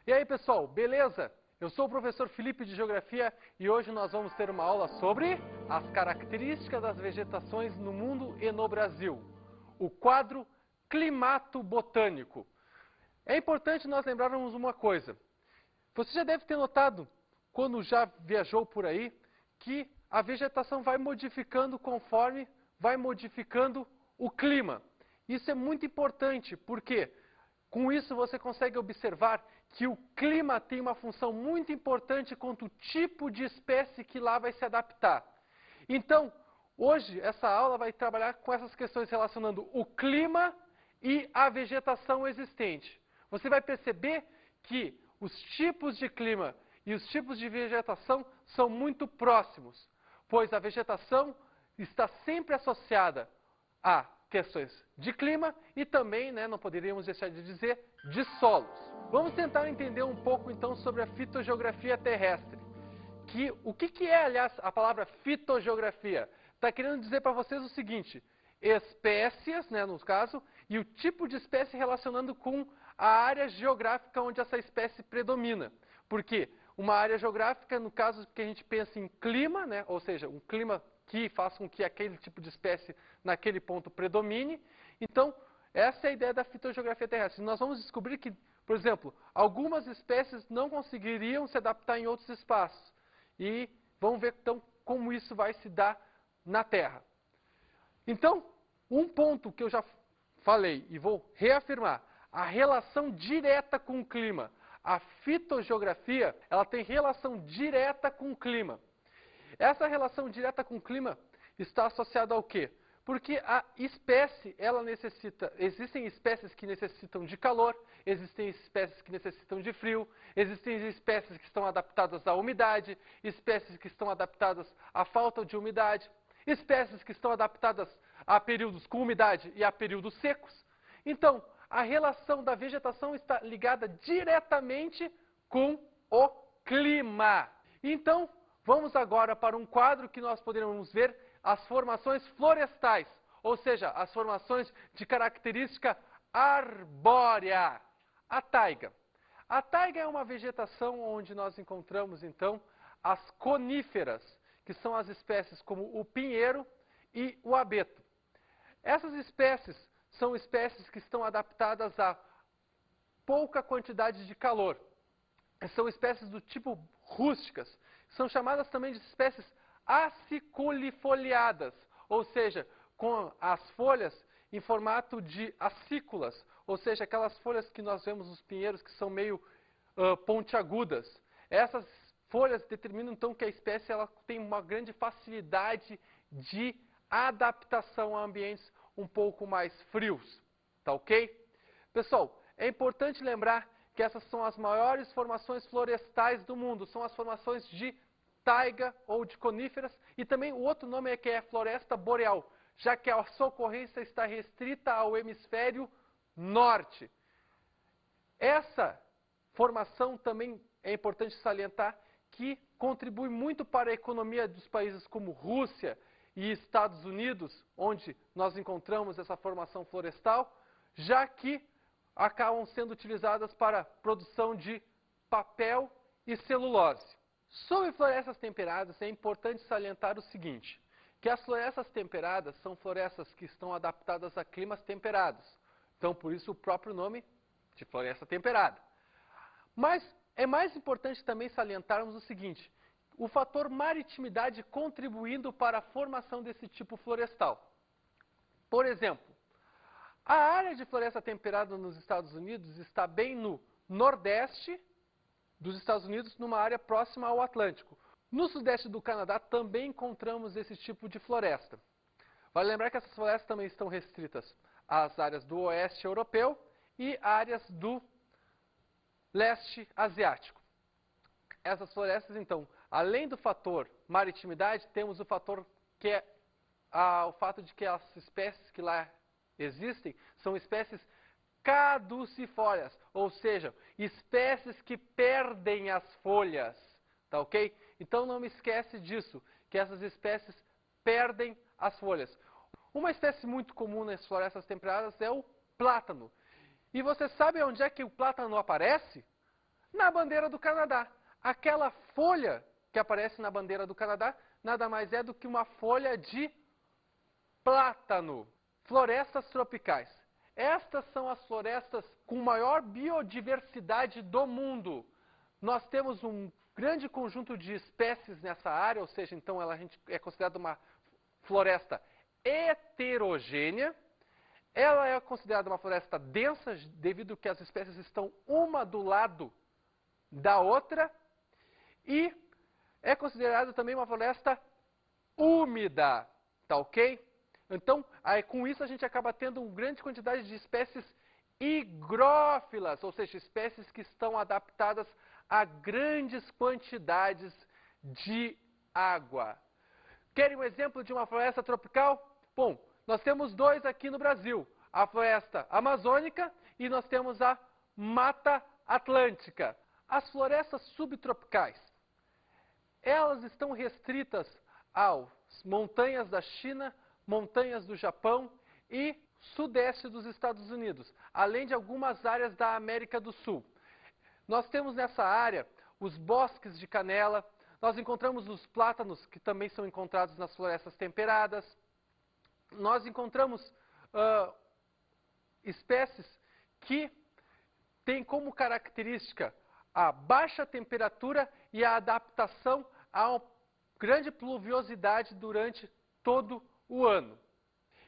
E aí pessoal, beleza? Eu sou o professor Felipe de Geografia e hoje nós vamos ter uma aula sobre as características das vegetações no mundo e no Brasil. O quadro Climato Botânico. É importante nós lembrarmos uma coisa. Você já deve ter notado, quando já viajou por aí, que a vegetação vai modificando conforme vai modificando o clima. Isso é muito importante, porque com isso você consegue observar que o clima tem uma função muito importante quanto ao tipo de espécie que lá vai se adaptar. Então, hoje essa aula vai trabalhar com essas questões relacionando o clima e a vegetação existente. Você vai perceber que os tipos de clima e os tipos de vegetação são muito próximos, pois a vegetação está sempre associada a questões de clima e também, não poderíamos deixar de dizer, de solos. Vamos tentar entender um pouco então sobre a fitogeografia terrestre. O que é, aliás, a palavra fitogeografia? Está querendo dizer para vocês o seguinte: espécies, no caso, e o tipo de espécie relacionando com a área geográfica onde essa espécie predomina. Por quê? Uma área geográfica, no caso que a gente pensa em clima, ou seja, um clima que faça com que aquele tipo de espécie naquele ponto predomine. Então, essa é a ideia da fitogeografia terrestre. Nós vamos descobrir que, por exemplo, algumas espécies não conseguiriam se adaptar em outros espaços. E vamos ver então como isso vai se dar na Terra. Então, um ponto que eu já falei e vou reafirmar, a relação direta com o clima. A fitogeografia, ela tem relação direta com o clima. Essa relação direta com o clima está associada ao quê? Porque a espécie, existem espécies que necessitam de calor, existem espécies que necessitam de frio, existem espécies que estão adaptadas à umidade, espécies que estão adaptadas à falta de umidade, espécies que estão adaptadas a períodos com umidade e a períodos secos. Então, a relação da vegetação está ligada diretamente com o clima. Então, vamos agora para um quadro que nós poderemos ver as formações florestais, ou seja, as formações de característica arbórea. A taiga. A taiga é uma vegetação onde nós encontramos, então, as coníferas, que são as espécies como o pinheiro e o abeto. Essas espécies são espécies que estão adaptadas a pouca quantidade de calor. São espécies do tipo rústicas. São chamadas também de espécies aciculifoliadas, ou seja, com as folhas em formato de acículas, ou seja, aquelas folhas que nós vemos nos pinheiros que são meio pontiagudas. Essas folhas determinam então que a espécie ela tem uma grande facilidade de adaptação a ambientes um pouco mais frios, tá ok? Pessoal, é importante lembrar que essas são as maiores formações florestais do mundo, são as formações de taiga ou de coníferas, e também o outro nome é que é floresta boreal, já que a sua ocorrência está restrita ao hemisfério norte. Essa formação também é importante salientar que contribui muito para a economia dos países como Rússia e Estados Unidos, onde nós encontramos essa formação florestal, já que acabam sendo utilizadas para a produção de papel e celulose. Sobre florestas temperadas, é importante salientar o seguinte, que as florestas temperadas são florestas que estão adaptadas a climas temperados. Então, por isso o próprio nome de floresta temperada. Mas é mais importante também salientarmos o seguinte, o fator maritimidade contribuindo para a formação desse tipo florestal. Por exemplo, a área de floresta temperada nos Estados Unidos está bem no nordeste dos Estados Unidos, numa área próxima ao Atlântico. No sudeste do Canadá também encontramos esse tipo de floresta. Vale lembrar que essas florestas também estão restritas às áreas do oeste europeu e áreas do leste asiático. Essas florestas, então, além do fator maritimidade, temos o fator que é o fato de que as espécies que lá existem são espécies caducifólias, ou seja, espécies que perdem as folhas, tá ok? Então não me esquece disso, que essas espécies perdem as folhas. Uma espécie muito comum nas florestas temperadas é o plátano. E você sabe onde é que o plátano aparece? Na bandeira do Canadá. Aquela folha que aparece na bandeira do Canadá nada mais é do que uma folha de plátano. Florestas tropicais. Estas são as florestas com maior biodiversidade do mundo. Nós temos um grande conjunto de espécies nessa área, ou seja, então ela é considerada uma floresta heterogênea. Ela é considerada uma floresta densa, devido que as espécies estão uma do lado da outra. E é considerada também uma floresta úmida, tá ok? Então, com isso a gente acaba tendo uma grande quantidade de espécies higrófilas, ou seja, espécies que estão adaptadas a grandes quantidades de água. Querem um exemplo de uma floresta tropical? Bom, nós temos dois aqui no Brasil, a floresta amazônica e nós temos a Mata Atlântica. As florestas subtropicais, elas estão restritas às montanhas da China, montanhas do Japão e sudeste dos Estados Unidos, além de algumas áreas da América do Sul. Nós temos nessa área os bosques de canela, nós encontramos os plátanos, que também são encontrados nas florestas temperadas. Nós encontramos espécies que têm como característica a baixa temperatura e a adaptação a uma grande pluviosidade durante todo o ano.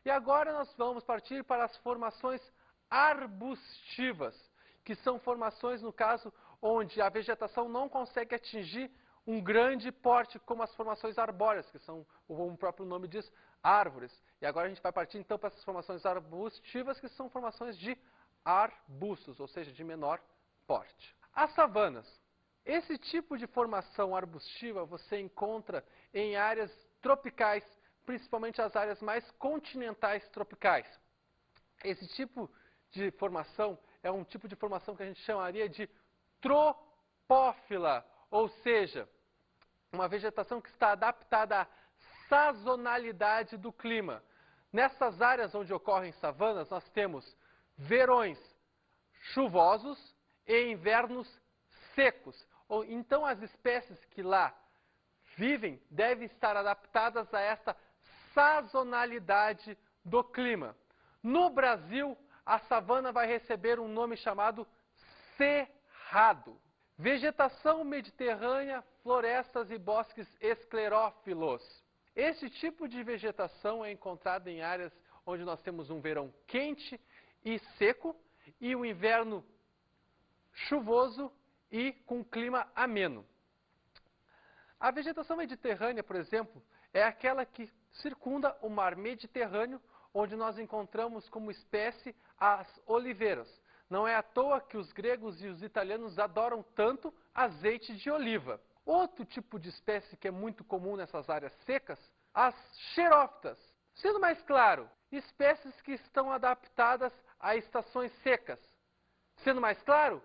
E agora nós vamos partir para as formações arbustivas, que são formações, no caso, onde a vegetação não consegue atingir um grande porte, como as formações arbóreas, que são, como o próprio nome diz, árvores. E agora a gente vai partir então para essas formações arbustivas, que são formações de arbustos, ou seja, de menor porte. As savanas. Esse tipo de formação arbustiva você encontra em áreas tropicais, principalmente as áreas mais continentais tropicais. Esse tipo de formação é um tipo de formação que a gente chamaria de tropófila, ou seja, uma vegetação que está adaptada à sazonalidade do clima. Nessas áreas onde ocorrem savanas, nós temos verões chuvosos e invernos secos. Então, as espécies que lá vivem devem estar adaptadas a esta sazonalidade do clima. No Brasil, a savana vai receber um nome chamado cerrado. Vegetação mediterrânea, florestas e bosques esclerófilos. Esse tipo de vegetação é encontrado em áreas onde nós temos um verão quente e seco e um inverno chuvoso e com clima ameno. A vegetação mediterrânea, por exemplo, é aquela que circunda o mar Mediterrâneo, onde nós encontramos como espécie as oliveiras. Não é à toa que os gregos e os italianos adoram tanto azeite de oliva. Outro tipo de espécie que é muito comum nessas áreas secas, as xerófitas. Sendo mais claro, espécies que estão adaptadas a estações secas. Sendo mais claro,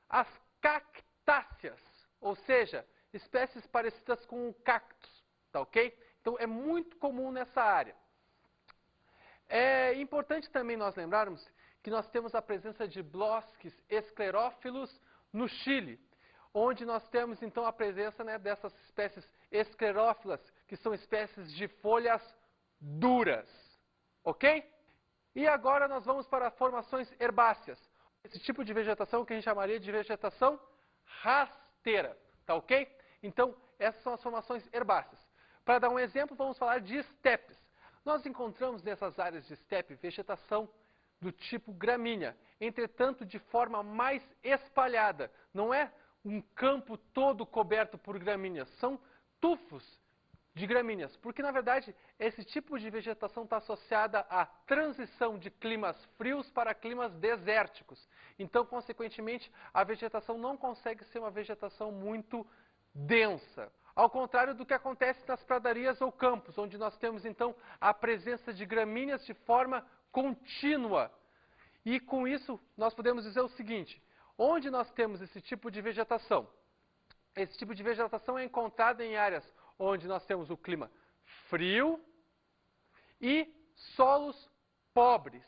as cactáceas, ou seja, espécies parecidas com o cactus, tá ok? Então é muito comum nessa área. É importante também nós lembrarmos que nós temos a presença de bosques esclerófilos no Chile, onde nós temos então a presença, né, dessas espécies esclerófilas, que são espécies de folhas duras, ok? E agora nós vamos para formações herbáceas. Esse tipo de vegetação que a gente chamaria de vegetação rasteira, tá ok? Então, essas são as formações herbáceas. Para dar um exemplo, vamos falar de estepes. Nós encontramos nessas áreas de estepe vegetação do tipo gramínea, entretanto de forma mais espalhada. Não é um campo todo coberto por gramíneas, são tufos de gramíneas, porque na verdade esse tipo de vegetação está associada à transição de climas frios para climas desérticos. Então, consequentemente, a vegetação não consegue ser uma vegetação muito densa. Ao contrário do que acontece nas pradarias ou campos, onde nós temos então a presença de gramíneas de forma contínua. E com isso nós podemos dizer o seguinte: onde nós temos esse tipo de vegetação? Esse tipo de vegetação é encontrado em áreas onde nós temos o clima frio e solos pobres.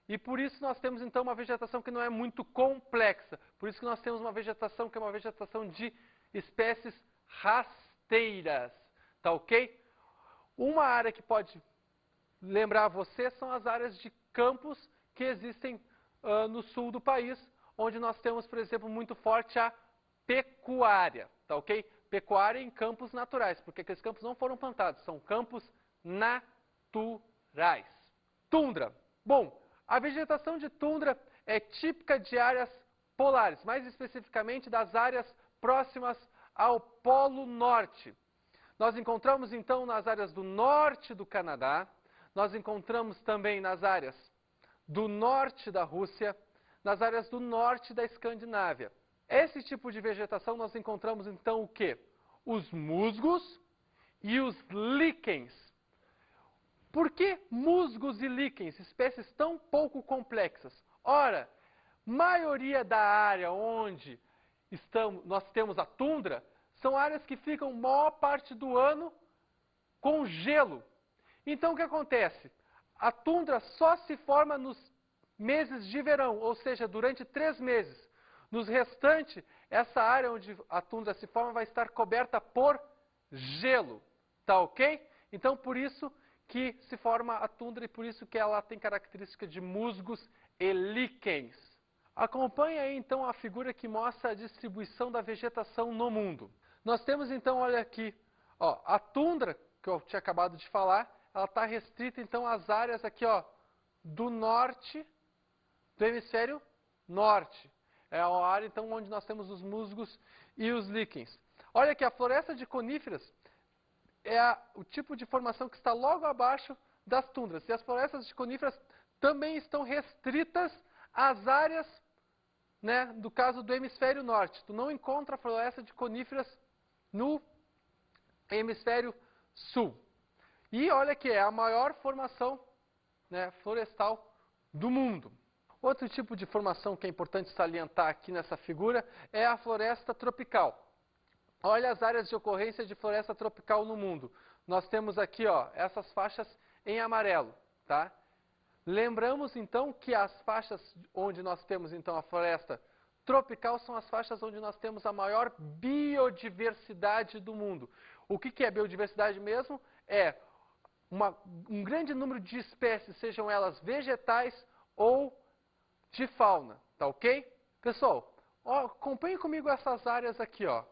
E por isso nós temos então uma vegetação que não é muito complexa. Por isso que nós temos uma vegetação que é uma vegetação de espécies rasteiras. Tá ok? Uma área que pode lembrar você são as áreas de campos que existem no sul do país, onde nós temos, por exemplo, muito forte a pecuária. Tá ok? Pecuária em campos naturais, porque aqueles campos não foram plantados, são campos naturais. Tundra. Bom, a vegetação de tundra é típica de áreas polares, mais especificamente das áreas próximas ao Polo Norte. Nós encontramos então nas áreas do norte do Canadá, nós encontramos também nas áreas do norte da Rússia, nas áreas do norte da Escandinávia. Esse tipo de vegetação nós encontramos então o quê? Os musgos e os líquens. Por que musgos e líquens, espécies tão pouco complexas? Ora, maioria da área onde nós temos a tundra são áreas que ficam maior parte do ano com gelo. Então o que acontece? A tundra só se forma nos meses de verão, ou seja, durante 3 meses. Nos restantes, essa área onde a tundra se forma vai estar coberta por gelo. Tá ok? Então por isso que se forma a tundra e por isso que ela tem característica de musgos e líquens. Acompanhe aí então a figura que mostra a distribuição da vegetação no mundo. Nós temos então, olha aqui, ó, a tundra, que eu tinha acabado de falar, ela está restrita então às áreas aqui, ó, do norte, do hemisfério norte. É a área então onde nós temos os musgos e os líquens. Olha aqui, a floresta de coníferas é o tipo de formação que está logo abaixo das tundras. E as florestas de coníferas também estão restritas às áreas, né, do caso do hemisfério norte. Tu não encontra floresta de coníferas no hemisfério sul. E olha que é a maior formação, né, florestal do mundo. Outro tipo de formação que é importante salientar aqui nessa figura é a floresta tropical. Olha as áreas de ocorrência de floresta tropical no mundo. Nós temos aqui, ó, essas faixas em amarelo, tá? Lembramos então que as faixas onde nós temos então a floresta tropical são as faixas onde nós temos a maior biodiversidade do mundo. O que é biodiversidade mesmo? É um grande número de espécies, sejam elas vegetais ou de fauna, tá ok? Pessoal, ó, acompanhe comigo essas áreas aqui, ó.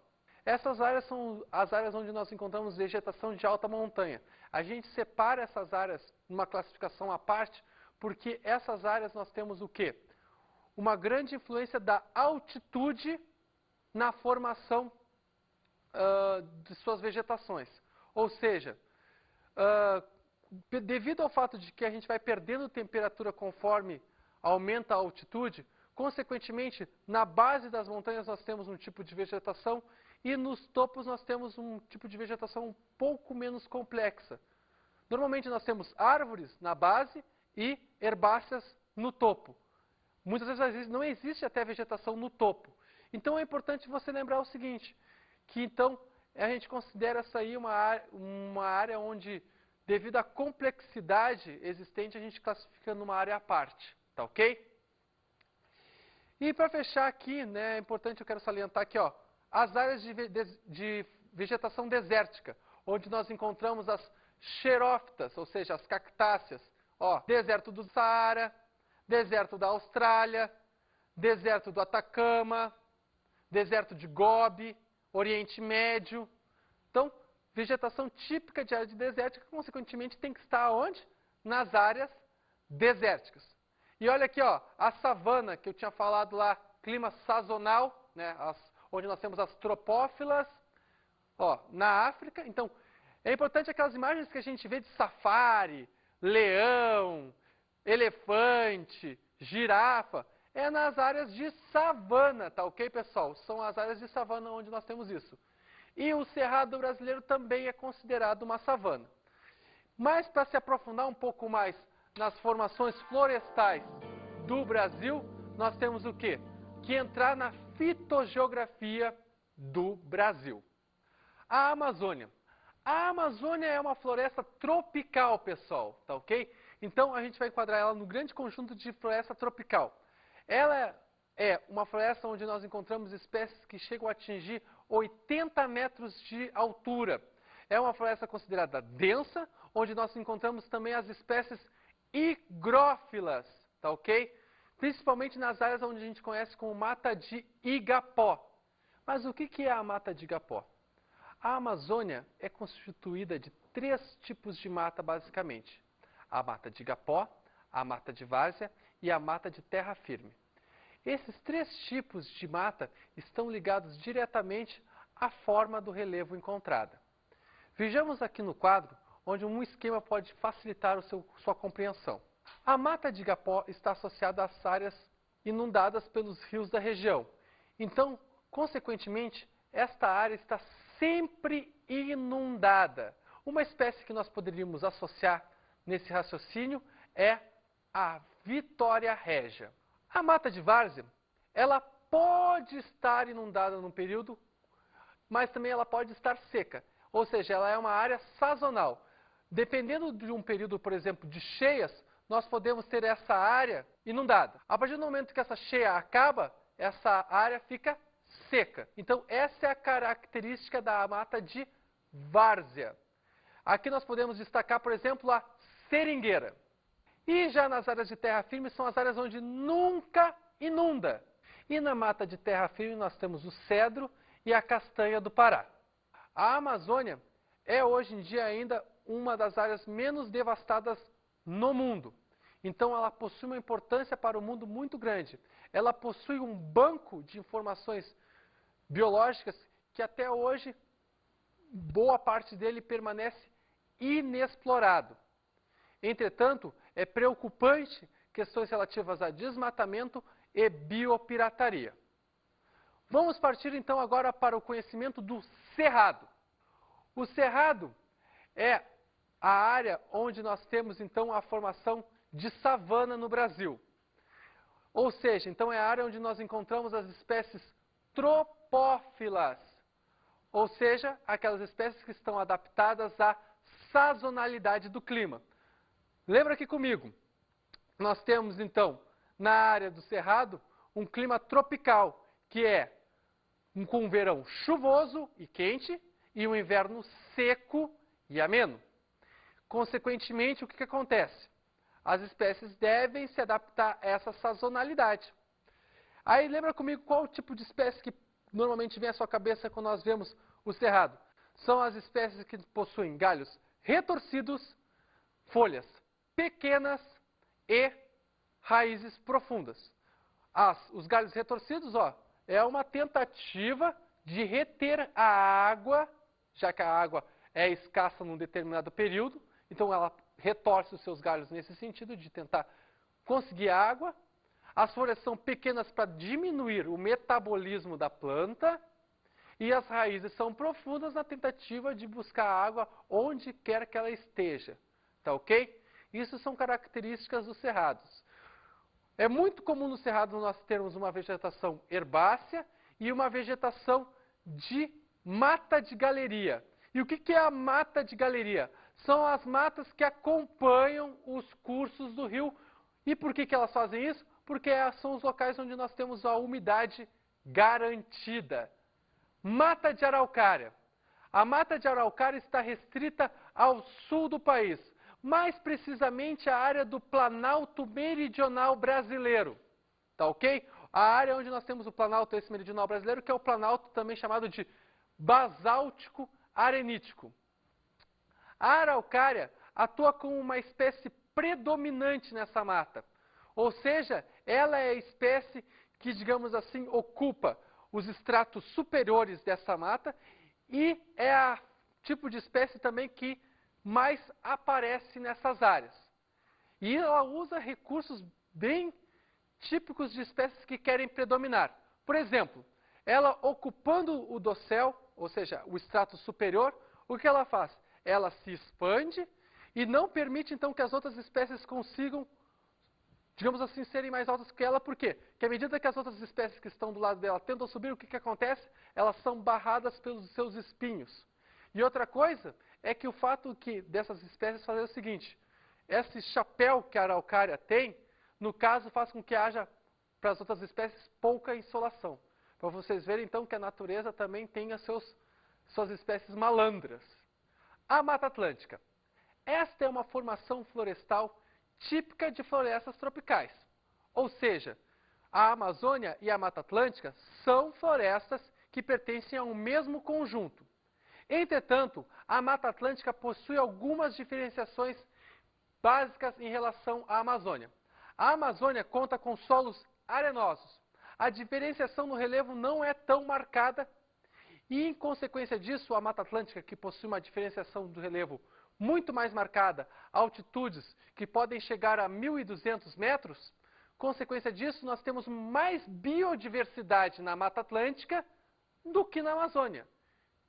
Essas áreas são as áreas onde nós encontramos vegetação de alta montanha. A gente separa essas áreas numa classificação à parte, porque essas áreas nós temos o quê? Uma grande influência da altitude na formação de suas vegetações. Ou seja, devido ao fato de que a gente vai perdendo temperatura conforme aumenta a altitude, consequentemente, na base das montanhas nós temos um tipo de vegetação e nos topos nós temos um tipo de vegetação um pouco menos complexa. Normalmente nós temos árvores na base e herbáceas no topo. Muitas vezes não existe até vegetação no topo. Então é importante você lembrar o seguinte, que então a gente considera essa aí uma área onde, devido à complexidade existente, a gente classifica numa área à parte. Tá ok? E para fechar aqui, né, é importante, eu quero salientar aqui, ó, as áreas de vegetação desértica, onde nós encontramos as xerófitas, ou seja, as cactáceas. Ó, deserto do Saara, deserto da Austrália, deserto do Atacama, deserto de Gobi, Oriente Médio. Então, vegetação típica de área de desértica, consequentemente, tem que estar onde? Nas áreas desérticas. E olha aqui, ó, a savana, que eu tinha falado lá, clima sazonal, né, onde nós temos as tropófilas, ó, na África. Então, é importante aquelas imagens que a gente vê de safari, leão, elefante, girafa, é nas áreas de savana, tá ok, pessoal? São as áreas de savana onde nós temos isso. E o Cerrado brasileiro também é considerado uma savana. Mas para se aprofundar um pouco mais nas formações florestais do Brasil, nós temos o quê? Que entrar na fitogeografia do Brasil. A Amazônia. A Amazônia é uma floresta tropical, pessoal, tá ok? Então a gente vai enquadrar ela no grande conjunto de floresta tropical. Ela é uma floresta onde nós encontramos espécies que chegam a atingir 80 metros de altura. É uma floresta considerada densa, onde nós encontramos também as espécies higrófilas, tá ok? Principalmente nas áreas onde a gente conhece como mata de igapó. Mas o que é a mata de igapó? A Amazônia é constituída de 3 tipos de mata, basicamente. A mata de igapó, a mata de várzea e a mata de terra firme. Esses 3 tipos de mata estão ligados diretamente à forma do relevo encontrada. Vejamos aqui no quadro, onde um esquema pode facilitar sua compreensão. A mata de igapó está associada às áreas inundadas pelos rios da região. Então, consequentemente, esta área está sempre inundada. Uma espécie que nós poderíamos associar nesse raciocínio é a Vitória régia. A mata de várzea, ela pode estar inundada num período, mas também ela pode estar seca. Ou seja, ela é uma área sazonal. Dependendo de um período, por exemplo, de cheias, nós podemos ter essa área inundada. A partir do momento que essa cheia acaba, essa área fica seca. Então, essa é a característica da mata de várzea. Aqui nós podemos destacar, por exemplo, a seringueira. E já nas áreas de terra firme são as áreas onde nunca inunda. E na mata de terra firme nós temos o cedro e a castanha do Pará. A Amazônia é hoje em dia ainda uma das áreas menos devastadas no mundo. Então ela possui uma importância para o mundo muito grande. Ela possui um banco de informações biológicas que até hoje boa parte dele permanece inexplorado. Entretanto, é preocupante questões relativas a desmatamento e biopirataria. Vamos partir então agora para o conhecimento do cerrado. O cerrado é a área onde nós temos então a formação de savana no Brasil. Ou seja, então é a área onde nós encontramos as espécies tropófilas, ou seja, aquelas espécies que estão adaptadas à sazonalidade do clima. Lembra aqui comigo, nós temos então, na área do cerrado, um clima tropical, que é com um verão chuvoso e quente e um inverno seco e ameno. Consequentemente, o que acontece? As espécies devem se adaptar a essa sazonalidade. Aí lembra comigo qual o tipo de espécie que normalmente vem à sua cabeça quando nós vemos o cerrado? São as espécies que possuem galhos retorcidos, folhas pequenas e raízes profundas. Os galhos retorcidos, é uma tentativa de reter a água, já que a água é escassa num determinado período, então ela retorce os seus galhos nesse sentido de tentar conseguir água. As folhas são pequenas para diminuir o metabolismo da planta e as raízes são profundas na tentativa de buscar água onde quer que ela esteja. Tá ok? Isso são características dos cerrados. É muito comum no cerrado nós termos uma vegetação herbácea e uma vegetação de mata de galeria. E o que é a mata de galeria? São as matas que acompanham os cursos do rio. E por que elas fazem isso? Porque são os locais onde nós temos a umidade garantida. Mata de araucária. A mata de araucária está restrita ao sul do país, mais precisamente a área do Planalto Meridional Brasileiro. Tá ok? A área onde nós temos o Planalto esse Meridional Brasileiro, que é o Planalto também chamado de basáltico arenítico. A araucária atua como uma espécie predominante nessa mata. Ou seja, ela é a espécie que, digamos assim, ocupa os estratos superiores dessa mata e é a tipo de espécie também que mais aparece nessas áreas. E ela usa recursos bem típicos de espécies que querem predominar. Por exemplo, ela ocupando o dossel, ou seja, o extrato superior, o que ela faz? Ela se expande e não permite então que as outras espécies consigam, digamos assim, serem mais altas que ela. Por quê? Porque à medida que as outras espécies que estão do lado dela tentam subir, o que acontece? Elas são barradas pelos seus espinhos. E outra coisa é que o fato dessas espécies fazem o seguinte, esse chapéu que a araucária tem, no caso, faz com que haja, para as outras espécies, pouca insolação. Para vocês verem, então, que a natureza também tem suas espécies malandras. A Mata Atlântica. Esta é uma formação florestal típica de florestas tropicais. Ou seja, a Amazônia e a Mata Atlântica são florestas que pertencem a um mesmo conjunto. Entretanto, a Mata Atlântica possui algumas diferenciações básicas em relação à Amazônia. A Amazônia conta com solos arenosos. A diferenciação no relevo não é tão marcada e, em consequência disso, a Mata Atlântica, que possui uma diferenciação do relevo muito mais marcada, altitudes que podem chegar a 1.200 metros, consequência disso, nós temos mais biodiversidade na Mata Atlântica do que na Amazônia.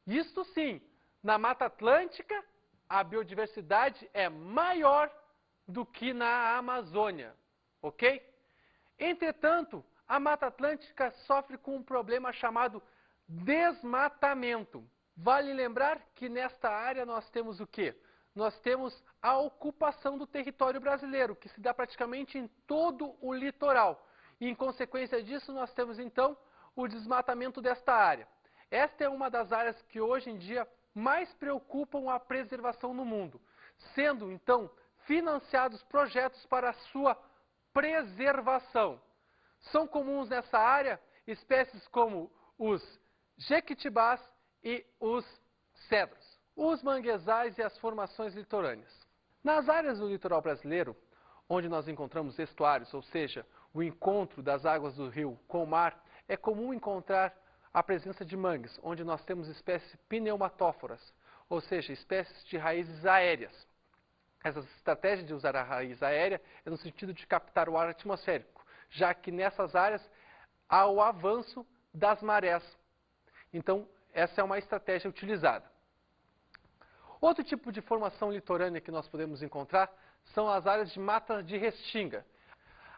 Isto sim, na Mata Atlântica, a biodiversidade é maior do que na Amazônia, ok? Entretanto, a Mata Atlântica sofre com um problema chamado desmatamento. Vale lembrar que nesta área nós temos o quê? Nós temos a ocupação do território brasileiro, que se dá praticamente em todo o litoral. E, em consequência disso, nós temos, então, o desmatamento desta área. Esta é uma das áreas que, hoje em dia, mais preocupam a preservação no mundo, sendo, então, financiados projetos para a sua preservação. São comuns nessa área espécies como os jequitibás e os cedros. Os manguezais e as formações litorâneas. Nas áreas do litoral brasileiro, onde nós encontramos estuários, ou seja, o encontro das águas do rio com o mar, é comum encontrar a presença de mangues, onde nós temos espécies pneumatóforas, ou seja, espécies de raízes aéreas. Essa estratégia de usar a raiz aérea é no sentido de captar o ar atmosférico, já que nessas áreas há o avanço das marés. Então, essa é uma estratégia utilizada. Outro tipo de formação litorânea que nós podemos encontrar são as áreas de mata de restinga.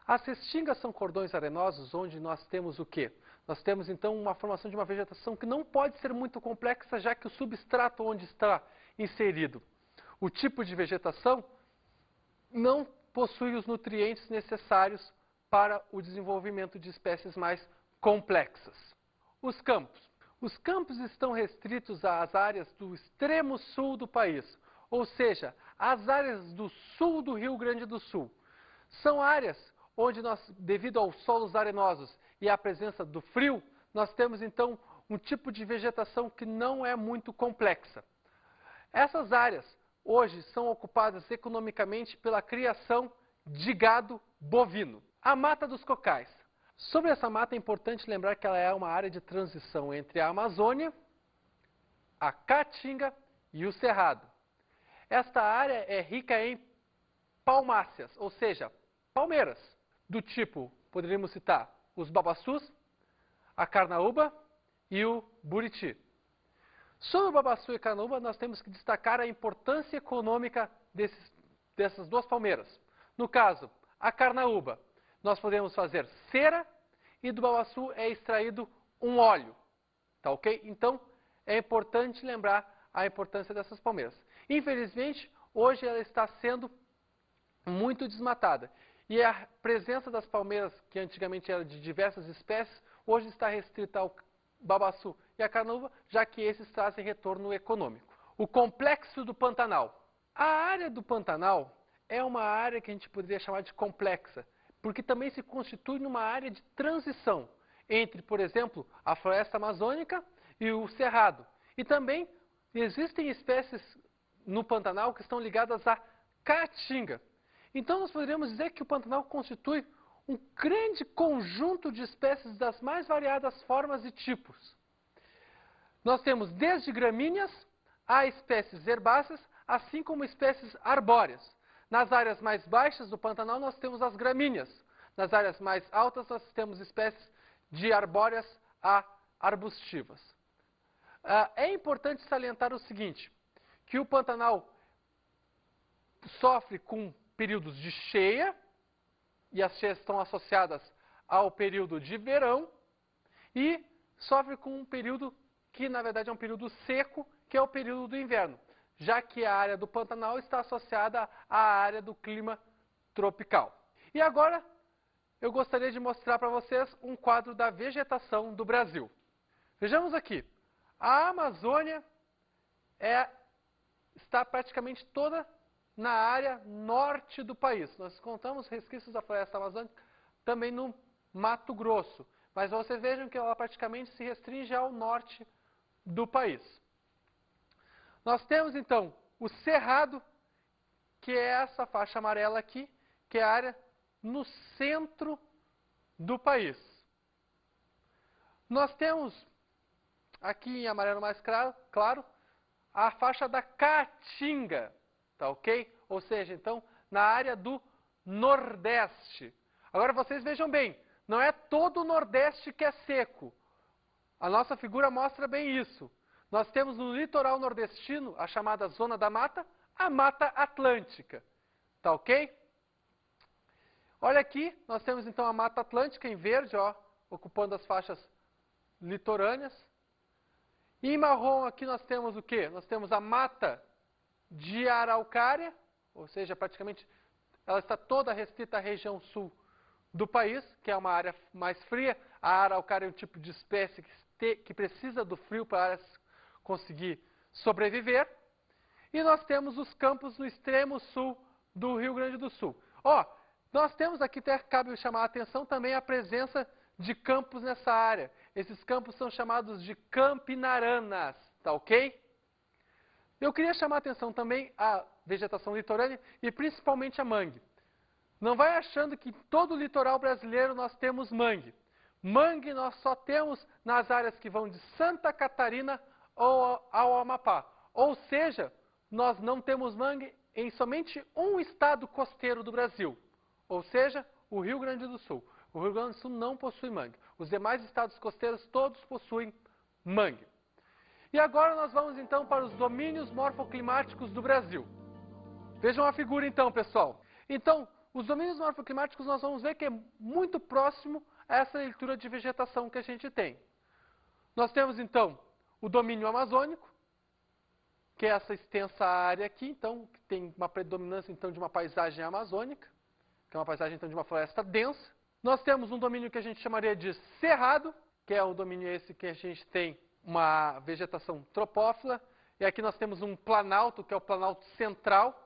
As restingas são cordões arenosos onde nós temos o quê? Nós temos então uma formação de uma vegetação que não pode ser muito complexa, já que o substrato onde está inserido o tipo de vegetação não possui os nutrientes necessários para o desenvolvimento de espécies mais complexas. Os campos. Os campos estão restritos às áreas do extremo sul do país, ou seja, às áreas do sul do Rio Grande do Sul. São áreas onde nós, devido aos solos arenosos e à presença do frio, nós temos então um tipo de vegetação que não é muito complexa. Essas áreas hoje são ocupadas economicamente pela criação de gado bovino. A Mata dos Cocais. Sobre essa mata é importante lembrar que ela é uma área de transição entre a Amazônia, a Caatinga e o Cerrado. Esta área é rica em palmáceas, ou seja, palmeiras, do tipo, poderíamos citar, os babaçus, a carnaúba e o buriti. Sobre o babaçu e a carnaúba, nós temos que destacar a importância econômica dessas duas palmeiras. No caso, a carnaúba, nós podemos fazer cera e do babaçu é extraído um óleo. Tá ok? Então, é importante lembrar a importância dessas palmeiras. Infelizmente, hoje ela está sendo muito desmatada. E a presença das palmeiras, que antigamente era de diversas espécies, hoje está restrita ao babaçu e à carnaúba, já que esses trazem retorno econômico. O complexo do Pantanal. A área do Pantanal é uma área que a gente poderia chamar de complexa, porque também se constitui numa área de transição entre, por exemplo, a floresta amazônica e o cerrado. E também existem espécies no Pantanal que estão ligadas à caatinga. Então nós poderíamos dizer que o Pantanal constitui um grande conjunto de espécies das mais variadas formas e tipos. Nós temos desde gramíneas a espécies herbáceas, assim como espécies arbóreas. Nas áreas mais baixas do Pantanal nós temos as gramíneas. Nas áreas mais altas nós temos espécies de arbóreas a arbustivas. É importante salientar o seguinte, que o Pantanal sofre com períodos de cheia, e as cheias estão associadas ao período de verão, e sofre com um período que, na verdade, é um período seco, que é o período do inverno. já que a área do Pantanal está associada à área do clima tropical. E agora eu gostaria de mostrar para vocês um quadro da vegetação do Brasil. Vejamos aqui, a Amazônia está praticamente toda na área norte do país. Nós encontramos resquícios da floresta amazônica também no Mato Grosso, mas vocês vejam que ela praticamente se restringe ao norte do país. Nós temos então o Cerrado, que é essa faixa amarela aqui, que é a área no centro do país. Nós temos aqui em amarelo mais claro a faixa da Caatinga, tá ok? Ou seja, então, na área do Nordeste. Agora vocês vejam bem, não é todo o Nordeste que é seco. A nossa figura mostra bem isso. Nós temos no litoral nordestino, a chamada Zona da Mata, a Mata Atlântica. Tá ok? Olha aqui, nós temos então a Mata Atlântica em verde, ó, ocupando as faixas litorâneas. E em marrom aqui nós temos o quê? Nós temos a Mata de Araucária, ou seja, praticamente ela está toda restrita à região sul do país, que é uma área mais fria. A araucária é um tipo de espécie que precisa do frio para conseguir sobreviver. E nós temos os campos no extremo sul do Rio Grande do Sul. Ó, nós temos aqui, até cabe chamar a atenção também a presença de campos nessa área. Esses campos são chamados de campinaranas, tá ok? Eu queria chamar a atenção também à vegetação litorânea e principalmente a mangue. Não vai achando que em todo o litoral brasileiro nós temos mangue. Mangue nós só temos nas áreas que vão de Santa Catarina ao Amapá. Ou seja, nós não temos mangue em somente um estado costeiro do Brasil. Ou seja, o Rio Grande do Sul. O Rio Grande do Sul não possui mangue. Os demais estados costeiros todos possuem mangue. E agora nós vamos então para os domínios morfoclimáticos do Brasil. Vejam a figura então, pessoal. Então, os domínios morfoclimáticos nós vamos ver que é muito próximo a essa leitura de vegetação que a gente tem. Nós temos então o domínio amazônico, que é essa extensa área aqui, então, que tem uma predominância então de uma paisagem amazônica, que é uma paisagem então de uma floresta densa. Nós temos um domínio que a gente chamaria de cerrado, que é o domínio esse que a gente tem uma vegetação tropófila. E aqui nós temos um planalto, que é o planalto central,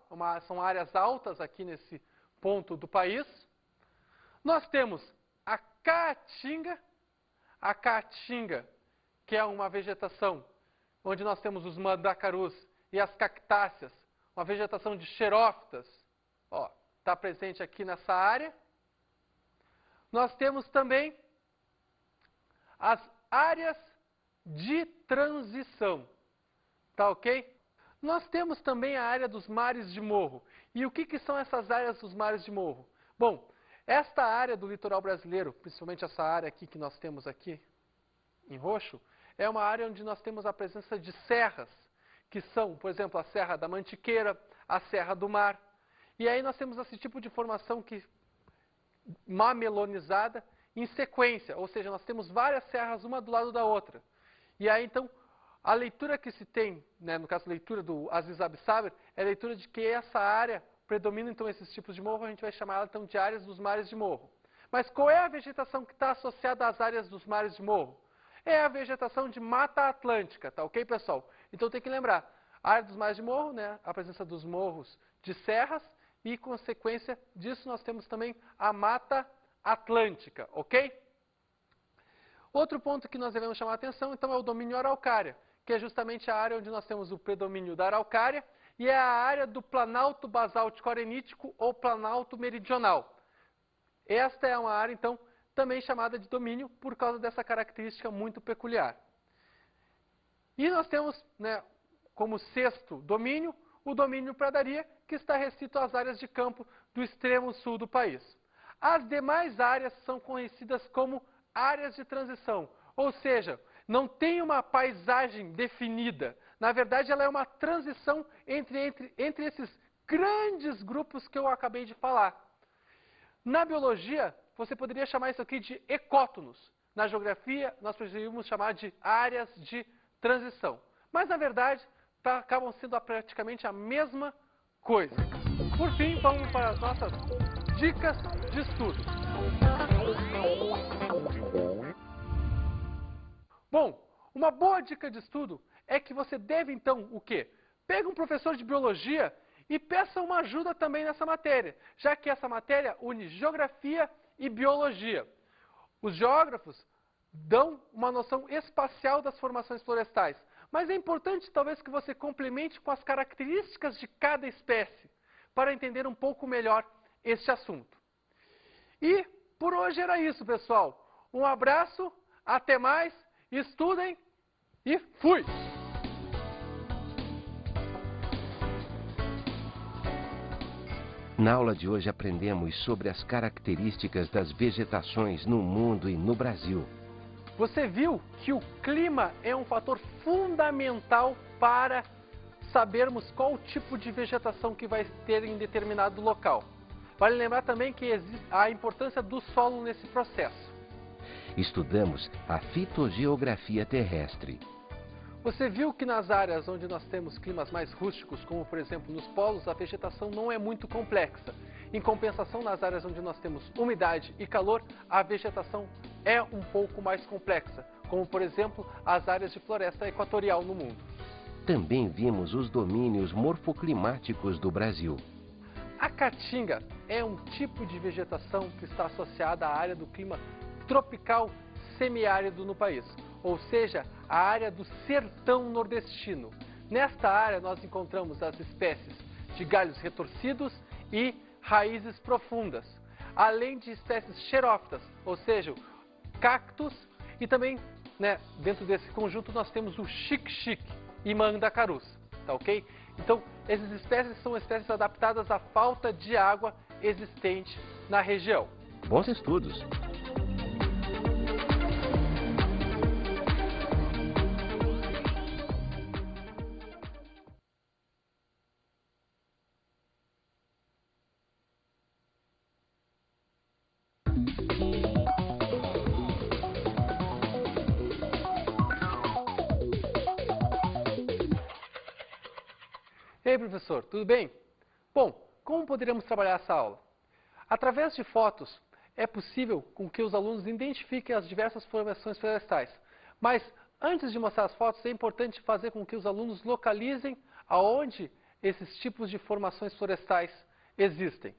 são áreas altas aqui nesse ponto do país. Nós temos a Caatinga, que é uma vegetação onde nós temos os mandacarus e as cactáceas, uma vegetação de xerófitas, ó, está presente aqui nessa área. Nós temos também as áreas de transição, tá ok? Nós temos também a área dos mares de morro. E o que são essas áreas dos mares de morro? Bom, esta área do litoral brasileiro, principalmente essa área aqui que nós temos aqui em roxo, é uma área onde nós temos a presença de serras, que são, por exemplo, a Serra da Mantiqueira, a Serra do Mar. E aí nós temos esse tipo de formação mamelonizada em sequência, ou seja, nós temos várias serras uma do lado da outra. E aí então, a leitura que se tem, né, no caso a leitura do Aziz Absaber, é a leitura de que essa área predomina então esses tipos de morro, a gente vai chamar ela então de áreas dos mares de morro. Mas qual é a vegetação que está associada às áreas dos mares de morro? É a vegetação de Mata Atlântica, tá ok, pessoal? Então tem que lembrar, a área dos mares de morro, né, a presença dos morros de serras, e consequência disso nós temos também a Mata Atlântica, ok? Outro ponto que nós devemos chamar a atenção, então, é o domínio araucária, que é justamente a área onde nós temos o predomínio da araucária, e é a área do planalto basáltico arenítico ou planalto meridional. Esta é uma área, então, também chamada de domínio por causa dessa característica muito peculiar. E nós temos, né, como sexto domínio, o domínio pradaria, que está restrito às áreas de campo do extremo sul do país. As demais áreas são conhecidas como áreas de transição, ou seja, não tem uma paisagem definida. Na verdade, ela é uma transição entre esses grandes grupos que eu acabei de falar. Na biologia, você poderia chamar isso aqui de ecótonos. Na geografia, nós poderíamos chamar de áreas de transição. Mas, na verdade, acabam sendo praticamente a mesma coisa. Por fim, vamos para as nossas dicas de estudo. Bom, uma boa dica de estudo é que você deve então o quê? Pega um professor de biologia e peça uma ajuda também nessa matéria, já que essa matéria une geografia e biologia. Os geógrafos dão uma noção espacial das formações florestais, mas é importante talvez que você complemente com as características de cada espécie, para entender um pouco melhor este assunto. E por hoje era isso, pessoal. Um abraço, até mais, estudem e fui! Na aula de hoje aprendemos sobre as características das vegetações no mundo e no Brasil. Você viu que o clima é um fator fundamental para sabermos qual tipo de vegetação que vai ter em determinado local. Vale lembrar também que existe a importância do solo nesse processo. Estudamos a fitogeografia terrestre. Você viu que nas áreas onde nós temos climas mais rústicos, como por exemplo nos polos, a vegetação não é muito complexa. Em compensação, nas áreas onde nós temos umidade e calor, a vegetação é um pouco mais complexa, como por exemplo as áreas de floresta equatorial no mundo. Também vimos os domínios morfoclimáticos do Brasil. A caatinga é um tipo de vegetação que está associada à área do clima tropical semiárido no país, ou seja, a área do sertão nordestino. Nesta área nós encontramos as espécies de galhos retorcidos e raízes profundas, além de espécies xerófitas, ou seja, cactos, e também, dentro desse conjunto nós temos o xique-xique e mandacarus, tá ok? Então, essas espécies são espécies adaptadas à falta de água existente na região. Bons estudos! E aí, professor, tudo bem? Bom, como poderíamos trabalhar essa aula? Através de fotos, é possível com que os alunos identifiquem as diversas formações florestais. Mas, antes de mostrar as fotos, é importante fazer com que os alunos localizem aonde esses tipos de formações florestais existem.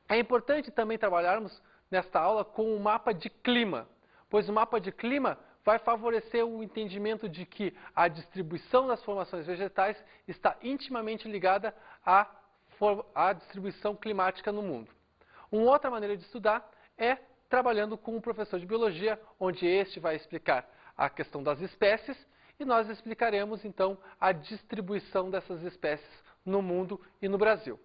É importante também trabalharmos nesta aula com um mapa de clima, pois o mapa de clima vai favorecer o entendimento de que a distribuição das formações vegetais está intimamente ligada à distribuição climática no mundo. Uma outra maneira de estudar é trabalhando com um professor de biologia, onde este vai explicar a questão das espécies e nós explicaremos então a distribuição dessas espécies no mundo e no Brasil.